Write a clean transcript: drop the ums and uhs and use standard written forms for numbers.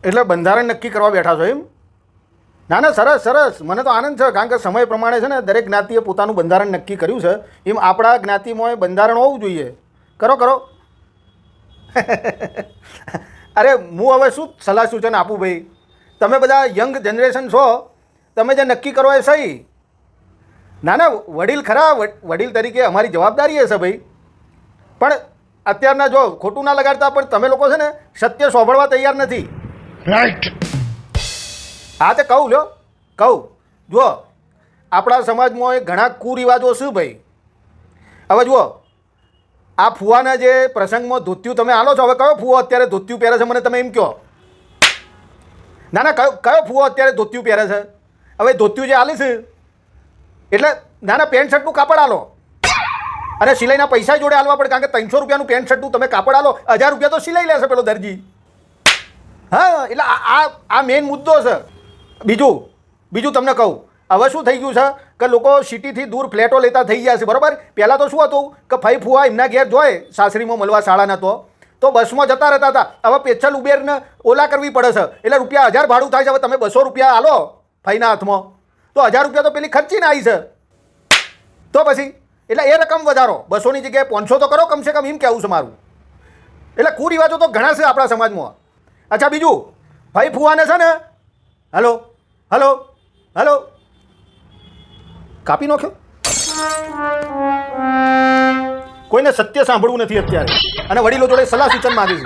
એટલે બંધારણ નક્કી કરવા બેઠા છો એમ? ના ના, સરસ સરસ, મને તો આનંદ છે, કારણ કે સમય પ્રમાણે છે ને દરેક જ્ઞાતિએ પોતાનું બંધારણ નક્કી કર્યું છે, એમ આપણા જ્ઞાતિમાં બંધારણ હોવું જોઈએ. કરો કરો. અરે હું હવે શું સલાહ સૂચન આપું ભાઈ? તમે બધા યંગ જનરેશન છો, તમે જે નક્કી કરો એ સહી. ના ના, વડીલ ખરા, વડીલ તરીકે અમારી જવાબદારી હશે ભાઈ. પણ અત્યારના જો ખોટું ના લગાડતા, પણ તમે લોકો છે ને સત્ય સાંભળવા તૈયાર નથી. રાઈટ. હા તે કહું લ્યો, કહું. જુઓ, આપણા સમાજમાં ઘણા કુરિવાજો શું ભાઈ? હવે જુઓ, આ ફુવાના જે પ્રસંગમાં ધોતિયું તમે આલો છો, હવે કયો ફુવો અત્યારે ધોતિયું પહેરે છે મને તમે એમ કહો. ના ના, કયો ફુવો અત્યારે ધોતિયું પહેરે છે? હવે ધોતિયું જે આલી છે એટલે ના ના, પેન્ટ શર્ટનું કાપડ આલો, અને સિલાઈના પૈસા જોડે આલવા પડે, કારણ કે 300 રૂપિયાનું પેન્ટ શર્ટનું તમે કાપડ આલો, 1000 રૂપિયા તો સિલાઈ લેશે પેલો દરજી. હા, એટલે આ મેઇન મુદ્દો છે. બીજું તમને કહું, હવે શું થઈ ગયું છે કે લોકો સિટીથી દૂર ફ્લેટો લેતા થઈ ગયા છે, બરાબર? પહેલાં તો શું હતું કે ફઈ ફુવા એમના ઘેર જોઈ સાસરીમાં મળવા શાળાના તો બસમાં જતા રહેતા હતા. હવે પેચલ ઉબેરને ઓલા કરવી પડે છે, એટલે રૂપિયા 1000 ભાડું થાય છે. હવે તમે 200 રૂપિયા આલો ફઈના હાથમાં, તો 1000 રૂપિયા તો પેલી ખર્ચીને આવી છે. તો પછી એટલે એ રકમ વધારો, 200ની જગ્યાએ 500 તો કરો કમસે કમ, એમ કહેવું છે મારું. એટલે કુરિવાજો તો ઘણા છે આપણા સમાજમાં. અચ્છા, બીજું, ભાઈ ફુવાને છે ને, હલો હલો હલો, કાપી નાખ્યો. કોઈને સત્ય સાંભળવું નથી અત્યારે, અને વડીલો જોડે સલાહ સૂચન માંગે છે.